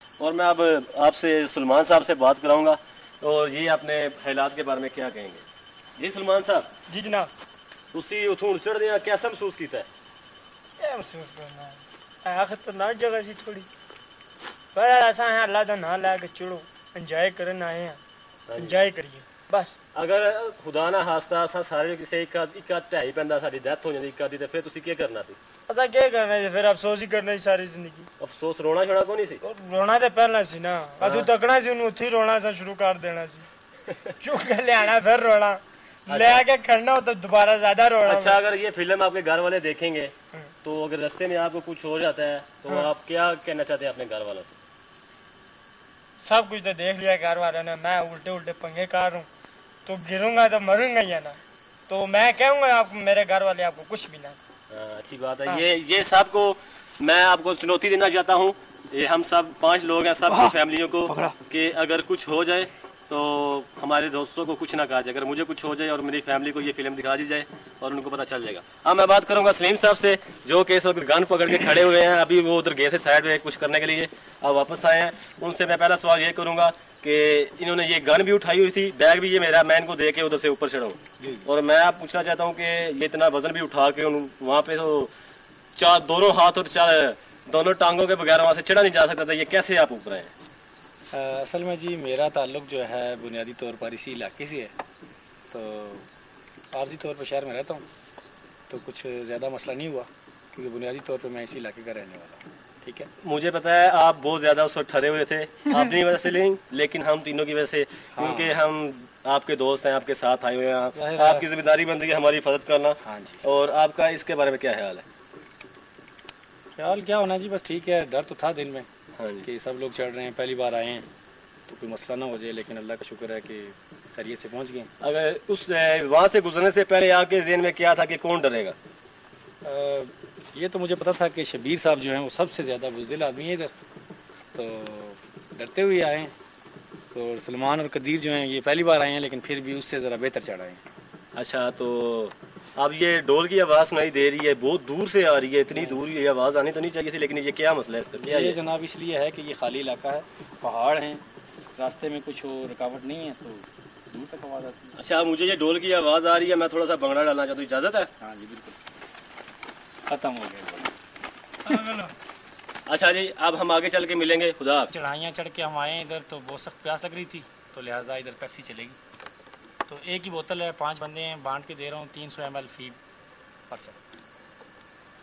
और मैं अब आपसे सलमान साहब से बात कराऊंगा और ये अपने ख्यालात के बारे में क्या कहेंगे। जी सलमान साहब। जी जनाब। तुसी उठूं चढ़दे कैसा महसूस किया है? क्या महसूस करना है, खतरनाक जगह सी थोड़ी, पर ऐसा है अल्लाह का नाम ला के चढ़ो, इंजॉय करन आए हैं, इंजॉय करिए बस। अगर खुदा ना हास्ता असा सारे किसी एक ढाई पैंदा साडी डेथ हो जाती एक आधी, तो फिर तुसी क्या करना सी? असा क्या करना है, फिर अफसोस ही करना सारी जिंदगी। अफसोस रोना छोड़ा को नहीं सी? रोना तो पहला सी ना, असू तकना सी उन्हें उत्थे रोना सा शुरू कर देना सी। चुक के लियाना फिर रोना, ले आके खड़ना हो तो दोबारा ज्यादा रोना। अच्छा, अगर ये फिल्म आपके घर वाले देखेंगे तो अगर रास्ते में आपको कुछ हो जाता है तो आप क्या कहना चाहते हैं अपने घर वालों से? सब कुछ तो देख लिया घर वालों ने, मैं उल्टे उल्टे पंगे कर रहा हूँ, तो गिरूंगा तो मरूंगा ही ना, तो मैं कहूँगा आपको मेरे घर वाले आपको कुछ भी ना। अच्छी बात है। ये सब को मैं आपको चुनौती देना चाहता हूँ, ये हम सब 5 लोग हैं, सब की फैमिलियों को, कि अगर कुछ हो जाए तो हमारे दोस्तों को कुछ ना कहा जाए। अगर मुझे कुछ हो जाए और मेरी फैमिली को ये फिल्म दिखा दी जाए और उनको पता चल जाएगा। अब मैं बात करूंगा सलीम साहब से, जो कि इस वक्त गन पकड़ के खड़े हुए हैं। अभी वो उधर गए थे साइड में कुछ करने के लिए, अब वापस आए हैं। उनसे मैं पहला सवाल ये करूँगा कि इन्होंने ये गन भी उठाई हुई थी, बैग भी ये मेरा, मैं इनको दे के उधर से ऊपर चढ़ाऊँ, और मैं आप पूछना चाहता हूँ कि ये इतना वजन भी उठा के वहाँ पे तो दोनों हाथ और दोनों टांगों के बगैर वहाँ से चढ़ा नहीं जा सकता था, ये कैसे आप ऊपर आए? असल में जी मेरा ताल्लुक जो है बुनियादी तौर पर इसी इलाके से है, तो आर्जी तौर पर शहर में रहता हूँ, तो कुछ ज़्यादा मसला नहीं हुआ क्योंकि बुनियादी तौर पर मैं इसी इलाके का रहने वाला हूँ। ठीक है, मुझे पता है आप बहुत ज़्यादा उस वक्त ठहरे हुए थे अपनी वजह से नहीं, लेकिन हम तीनों की वजह से, क्योंकि हम आपके दोस्त हैं, आपके साथ आए हुए हैं, आपकी जिम्मेदारी बनती है हमारी हिफाजत करना। हाँ जी। और आपका इसके बारे में क्या ख्याल है? ख्याल क्या होना जी, बस ठीक है, डर तो था दिल में कि सब लोग चढ़ रहे हैं, पहली बार आए हैं तो कोई मसला ना हो जाए, लेकिन अल्लाह का शुक्र है कि खैरियत से पहुंच गए। अगर उस वहाँ से गुजरने से पहले आपके ज़हन में क्या था कि कौन डरेगा? ये तो मुझे पता था कि शबीर साहब जो हैं वो सबसे ज़्यादा बुज़दिल आदमी है इधर, तो डरते हुए आए हैं। तो सलमान और कदीर जो हैं ये पहली बार आए हैं, लेकिन फिर भी उससे ज़रा बेहतर चढ़ आए हैं। अच्छा, तो अब ये डोल की आवाज़ सुनाई दे रही है, बहुत दूर से आ रही है, इतनी दूर ये आवाज़ आनी तो नहीं चाहिए थी, लेकिन ये क्या मसला है इसका? क्या ये जनाब इसलिए है कि ये खाली इलाका है, पहाड़ हैं, रास्ते में कुछ रुकावट नहीं है, तो दूर तक आवाज़ आती है। अच्छा, मुझे ये डोल की आवाज़ आ रही है, मैं थोड़ा सा भंगड़ा डालना चाहता हूँ, इजाज़त है? हाँ जी बिल्कुल, ख़त्म हो गया। अच्छा जी, अब हम आगे चल के मिलेंगे। खुदा। चढ़ाइयाँ चढ़ के हम आए इधर, तो बहुत सख्त प्यास लग रही थी, तो लिहाजा इधर पेप्सी चलेगी, तो एक ही बोतल है, 5 बंदे हैं, बांट के दे रहा हूँ, 300 ml फी पर्सन।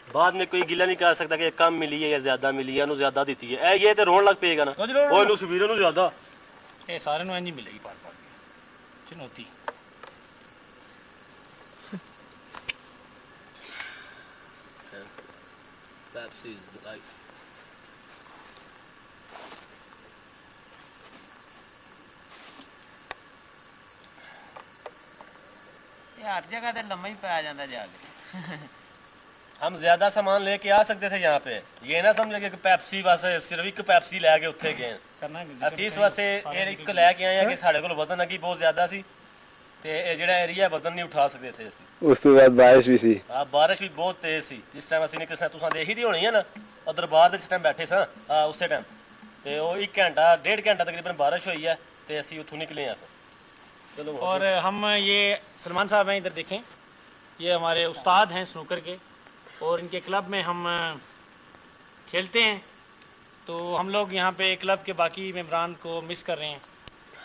बाद में कोई गिला नहीं कर सकता कि कम मिली है या ज्यादा मिली है, ज्यादा दी है ये तो रोन लग पेगा ना, ओए सुबीरों ज्यादा ये सारे नु नहीं मिलेगी पार पार चुनौती। हर जगह तो लम्मा ही पाया जाता जाके। हम ज्यादा सामान लेके आ सकते थे यहाँ पे, ये ना समझे कि पेप्सी वास्ते सिर्फ एक पेप्सी लैके उत्थे गए, ਅਸੀਂ ਇਸ ਵਾਸਤੇ ਇੱਕ ਲੈ ਕੇ ਆਏ ਆ ਕਿ ਸਾਡੇ ਕੋਲ ਵਜ਼ਨ ਅਗੀ ਬਹੁਤ ਜ਼ਿਆਦਾ ਸੀ ਤੇ ਇਹ ਜਿਹੜਾ ਏਰੀਆ ਵਜ਼ਨ ਨਹੀਂ ਉਠਾ ਸਕਦੇ थे ਅਸੀਂ। ਉਸ ਤੋਂ ਬਾਅਦ ਬਾਰਿਸ਼ ਵੀ ਸੀ। ਹਾਂ, ਬਾਰਿਸ਼ ਵੀ ਬਹੁਤ ਤੇਜ਼ ਸੀ ਜਿਸ ਟਾਈਮ ਅਸੀਂ ਨਿਕਲੇ ਸਾਂ, ਤੁਸੀਂ ਦੇਖੀ ਦੀ ਹੋਣੀ ਹੈ ਨਾ ਉਹ ਦਰਬਾਰ ਦੇ ਜਿਸ ਟਾਈਮ ਬੈਠੇ ਸਾਂ ਉਸੇ ਟਾਈਮ, ਤੇ ਉਹ 1 घंटा 1.5 घंटा तकरीबन बारिश हुई है, तो ਅਸੀਂ ਉੱਥੋਂ निकले हैं। चलो। और हम ये सलमान साहब हैं, इधर देखें, ये हमारे उस्ताद हैं स्नूकर के, और इनके क्लब में हम खेलते हैं, तो हम लोग यहाँ पे क्लब के बाकी मेम्बरान को मिस कर रहे हैं,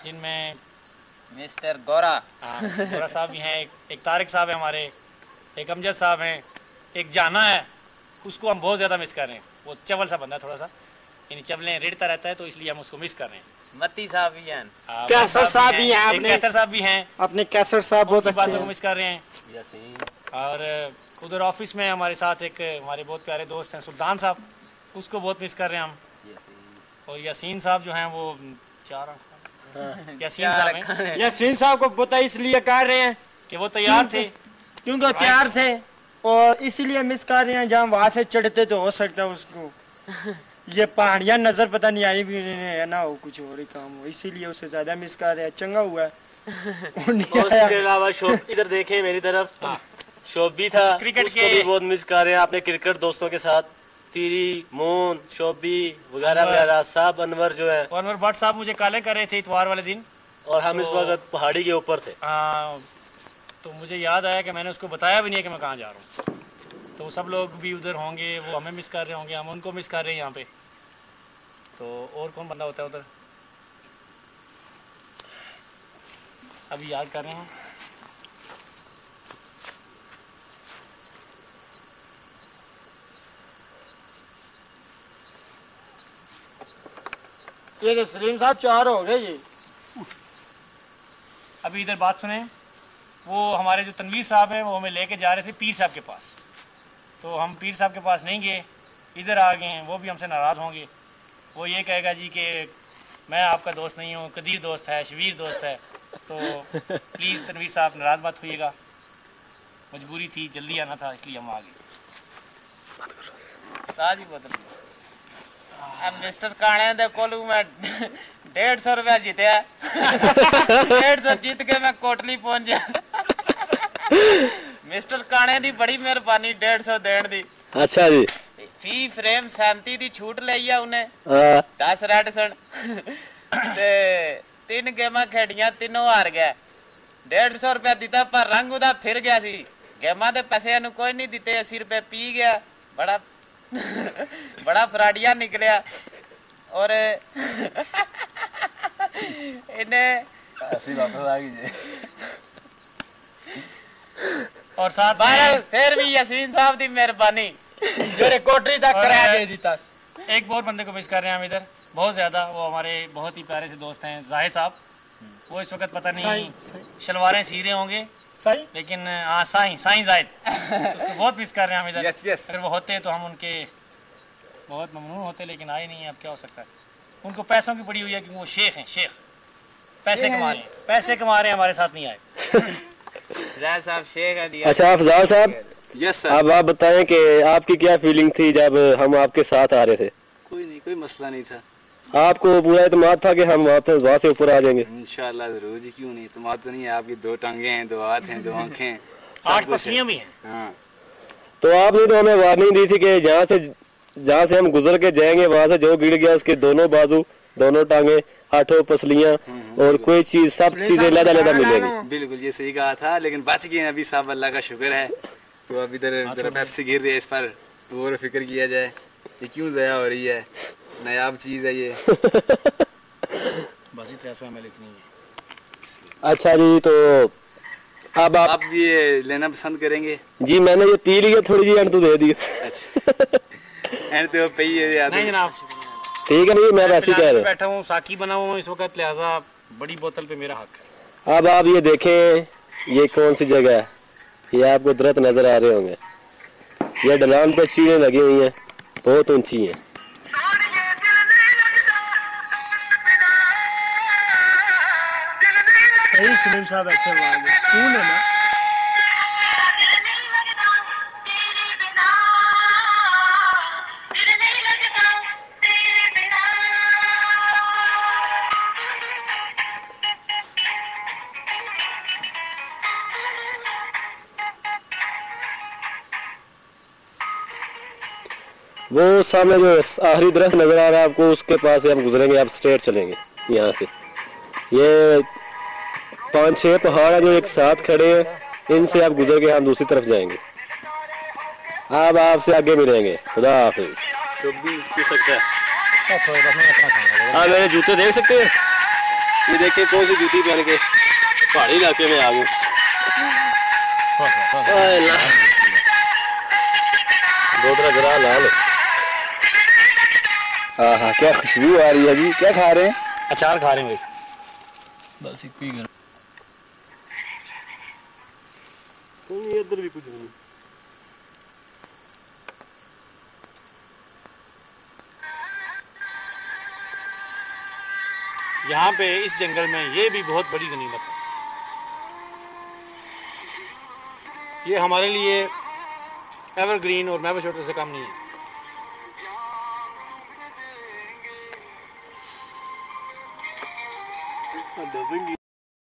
जिनमें मिस्टर गोरा, गोरा साहब भी हैं, एक तारिक साहब है हमारे, एक अमजद साहब हैं, एक जाना है, उसको हम बहुत ज़्यादा मिस कर रहे हैं, वो चवल सा बंदा थोड़ा सा, यानी चवलें रेड़ता रहता है, तो इसलिए हम उसको मिस कर रहे हैं। मत्ती साहब भी हैं, कैसर साहब भी हैं, अपने कैसर साहब भी हैं, अपने कैसर साहब बहुत अच्छे हैं, मिस कर रहे हैं। और उधर ऑफिस में हमारे साथ एक हमारे बहुत प्यारे दोस्त हैं सुल्तान साहब, उसको बहुत मिस कर रहे हैं हम। और यासीन साहब जो हैं वो यासीन साहब को पता इसलिए कर रहे हैं कि वो तैयार थे, क्योंकि तैयार थे, और इसीलिए मिस कर रहे हैं। जहाँ वहाँ से चढ़ते तो हो सकता है उसको ये पहाड़ियाँ नजर पता नहीं आई भी है ना, हो कुछ और ही काम हो, इसीलिए उसे ज्यादा मिस कर रहे हैं। चंगा हुआ है। उसके अलावा शोभ इधर देखें मेरी तरफ, शोभ भी था, क्रिकेट उसको भी बहुत मिस कर रहे हैं अपने क्रिकेट दोस्तों के साथ। तीरी, मून, शोबी वगैरह वगैरह सब अनवर जो है। अनवर भट्ट साहब मुझे कॉलें कर रहे थे इतवार वाले दिन, और हम इस वक्त पहाड़ी के ऊपर थे। तो मुझे याद आया कि मैंने उसको बताया भी नहीं कि मैं कहाँ जा रहा हूँ। तो सब लोग भी उधर होंगे, वो हमें मिस कर रहे होंगे, हम उनको मिस कर रहे हैं यहाँ पे। तो और कौन बंदा होता है उधर, अभी याद कर रहे हैं। ये तो सलीम साहब 4 हो गए ये। अभी इधर बात सुने, वो हमारे जो तनवीर साहब हैं वो हमें लेके जा रहे थे पीर साहब के पास। तो हम पीर साहब के पास नहीं गए, इधर आ गए हैं। वो भी हमसे नाराज़ होंगे, वो ये कहेगा जी कि मैं आपका दोस्त नहीं हूँ, कदीर दोस्त है, शबीर दोस्त है। तो प्लीज़ तनवीर साहब नाराज़ मत होइएगा, मजबूरी थी, जल्दी आना था इसलिए हम आ गए। साज ही बदल अब मिस्टर काने दे कोलू मैं 150 रुपया जीतया 150 जीत के मैं कोटली पहुंच गया। मिस्टर काने दी बड़ी मेहरबानी 150 देण दी। अच्छा जी। फी फ्रेम 37 दी छूट लई आ उन्हें 10 रेड सन ते 3 गेमां खेडियां, तीनों हार गया। 150 रुपया दिता पर रंग उदा फिर गया सी। गेमां दे पैसे नु कोई नहीं दिते, 80 रुपए पी गया। बड़ा बड़ा फराडिया निकलिया और इन्हें और साथ बहरहाल फिर भी यासीन साहब दी मेहरबानी जोरे कोटरी तक करा दे दी तस। एक और बंदे को मिस कर रहे हैं हम इधर बहुत ज़्यादा, वो हमारे बहुत ही प्यारे से दोस्त हैं जाहिद साहब। वो इस वक्त पता नहीं शलवारें सी रहे होंगे सही, लेकिन हाँ साईं जाहिद उसको बहुत मिस कर रहे हैं हम इधर। यस। अगर वो होते तो हम उनके बहुत ममनून होते, लेकिन आए नहीं है। अब क्या हो सकता है, उनको पैसों की पड़ी हुई है क्योंकि वो शेख हैं, शेख पैसे कमा रहे हैं, पैसे कमा रहे हैं, हमारे साथ नहीं आए। जाहिद साहब शेख है दिया। अच्छा अफजाल साहब, यस सर। अब आप बताएं कि आपकी क्या फीलिंग थी जब हम आपके साथ आ रहे थे? कोई नहीं, कोई मसला नहीं था। आपको पूरा इत्मीनान था कि हम वहाँ से ऊपर आ जाएंगे? इंशाल्लाह जरूर जी, क्यों नहीं। इत्मीनान तो नहीं है, आपकी 2 टांगे हैं, 2 हाथ हैं, 2 आंखें हैं, 8 पसलियाँ भी हैं। हाँ तो आपने तो हमें वार्निंग दी थी कि जहाँ से हम गुजर के जाएंगे वहाँ से जो गिर गया उसके दोनों बाजू, दोनों टांगे, 8 पसलियाँ और कोई चीज, सब चीजें लदा मिलेगी। बिल्कुल ये सही कहा था, लेकिन बच गए अभी साहब, अल्लाह का शुक्र है। तो अब इधर जरा पेप्सी गिर रही है, इस पर गौर फिक्र किया जाए, ये क्यों ज़या हो रही है, नायाब चीज़ है ये। बस 300 ml इतनी है। अच्छा जी, तो अब आप ये लेना पसंद करेंगे? जी मैंने ये पी लिया, थोड़ी जी एंड तो दे दी। अच्छा एंड तो पे ही है नहीं जनाब, ठीक है, नहीं मैं वैसे ही कह रहा बैठा हूँ, साकी बना हुआ हूँ इस वक्त, लिहाजा बड़ी बोतल पे मेरा हक है। हूँ। अब आप ये देखें, ये कौन सी जगह है, ये आपको दरख्त नजर आ रहे होंगे, ये ढलान पे चीड़ें लगी हुई हैं, बहुत ऊंची हैं। सही सलीम साहब अच्छे बात है, स्कूल है ना। वो सामने जो आखिरी दरख्त नजर आ रहा है आपको, उसके पास से हम गुजरेंगे, आप स्ट्रेट चलेंगे यहाँ से। ये 5-6 पहाड़ है जो एक साथ खड़े हैं, इनसे आप गुजर के हम दूसरी तरफ जाएंगे। अब आपसे आगे मिलेंगे, खुदा हाफिज। जो भी पी सकता है। हाँ मेरे जूते देख सकते हैं, ये देखिए कौन सी जूती पहन के पहाड़ी इलाके में आ गए। बोतल गिरा लाल। हाँ, क्या खुशबू आ रही है जी, क्या खा रहे हैं? अचार खा रहे हैं भाई। बस एक भी इधर भी कुछ नहीं। यहाँ पे इस जंगल में ये भी बहुत बड़ी गनीमत है। ये हमारे लिए एवरग्रीन और मैवशोटर से कम नहीं है।